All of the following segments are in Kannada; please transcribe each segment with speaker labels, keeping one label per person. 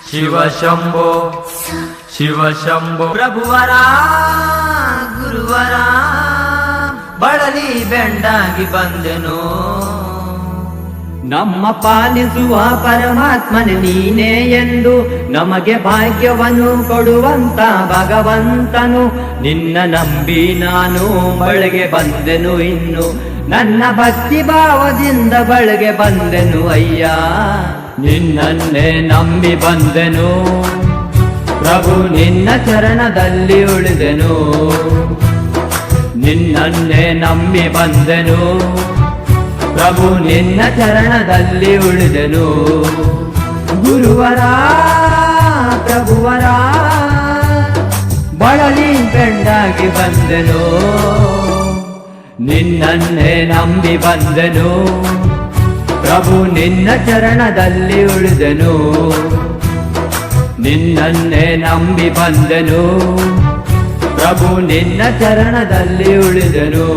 Speaker 1: ಶಿವ ಶಂಭೋ ಶಿವ ಶಂಭೋ. ಪ್ರಭುವರ ಗುರುವರ ಬಳಲಿ ಬೆಂಡಾಗಿ ಬಂದೆನು.
Speaker 2: ನಮ್ಮ ಪಾಲಿಸುವ ಪರಮಾತ್ಮನೆ ನೀನೇ ಎಂದು ನಮಗೆ ಭಾಗ್ಯವನ್ನು ಕೊಡುವಂತ ಭಗವಂತನು. ನಿನ್ನ ನಂಬಿ ನಾನು ಬಳಗೆ ಬಂದೆನು. ಇನ್ನು ನನ್ನ ಭಕ್ತಿ ಭಾವದಿಂದ ಬಳಗೆ ಬಂದೆನು ಅಯ್ಯ. ನಿನ್ನನ್ನೇ ನಂಬಿ ಬಂದೆನು ಪ್ರಭು, ನಿನ್ನ ಚರಣದಲ್ಲಿ ಉಳಿದೆನು. ನಿನ್ನನ್ನೇ ನಂಬಿ ಬಂದೆನು ಪ್ರಭು, ನಿನ್ನ ಚರಣದಲ್ಲಿ ಉಳಿದೆನು. ಗುರುವರ ಪ್ರಭುವರ ಬಳಲಿ ಬೆಂಡಾಗಿ ಬಂದೆನು. ನಿನ್ನನ್ನೇ ನಂಬಿ ಬಂದೆನು ಪ್ರಭು, ನಿನ್ನ ಚರಣದಲ್ಲಿ ಉಳಿದೆನು. ನಿನ್ನನ್ನೇ ನಂಬಿ ಬಂದೆನು ಪ್ರಭು, ನಿನ್ನ ಚರಣದಲ್ಲಿ ಉಳಿದೆನು.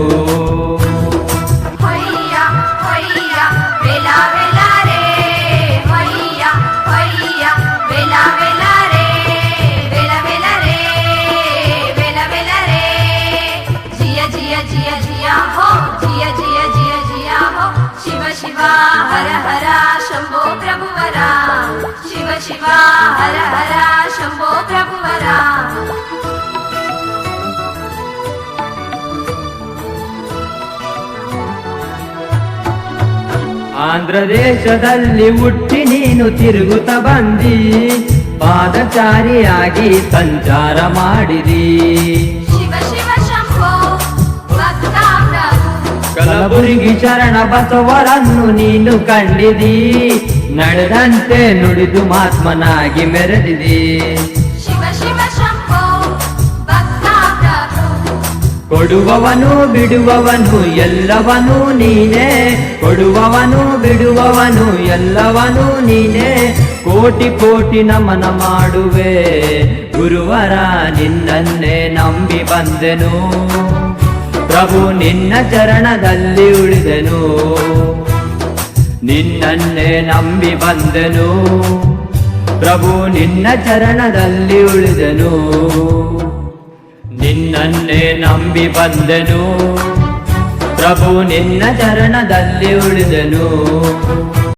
Speaker 3: ಶಿವ ಹರ ಹರ ಶಂಭೋ ಪ್ರಭುವರ, ಶಿವ ಶಿವ ಹರ ಹರ ಶಂಭೋ ಪ್ರಭುವರ.
Speaker 2: ಆಂಧ್ರ ದೇಶದಲ್ಲಿ ಹುಟ್ಟಿ ನೀನು ತಿರುಗುತ್ತ ಬಂದಿ, ಪಾದಚಾರಿಯಾಗಿ ಸಂಚಾರ ಮಾಡಿದಿ.
Speaker 3: ಶಿವ ಶಿವ ಶಂಭೋ ಭಕ್ತ ಪ್ರಭು,
Speaker 2: ಕಲಬುರಗಿ ಶರಣ ಬಸವರನ್ನು ನೀನು ಕಂಡಿದಿ. ನಡೆದಂತೆ ನುಡಿದು ಮಹಾತ್ಮನಾಗಿ ಮೆರೆದಿದಿ.
Speaker 3: ಶಿವ ಶಿವ ಶಂಭೋ ಭಕ್ತ ಪ್ರಭು,
Speaker 2: ಕೊಡುವವನು ಬಿಡುವವನು ಎಲ್ಲವನು ನೀನೇ. ಕೊಡುವವನು ಬಿಡುವವನು ಎಲ್ಲವನು ನೀನೇ. ಕೋಟಿ ಕೋಟಿ ನಮನ ಮಾಡುವೆ ಗುರುವರ, ನಿನ್ನನ್ನೇ ನಂಬಿ ಬಂದೆನು ಪ್ರಭು, ನಿನ್ನ ಚರಣದಲ್ಲಿ ಉಳಿದೆನು. ನಿನ್ನನ್ನೇ ನಂಬಿ ಬಂದೆನು ಪ್ರಭು, ನಿನ್ನ ಚರಣದಲ್ಲಿ ಉಳಿದೆನು. ನಿನ್ನನ್ನೇ ನಂಬಿ ಬಂದೆನು ಪ್ರಭು, ನಿನ್ನ ಚರಣದಲ್ಲಿ ಉಳಿದೆನು.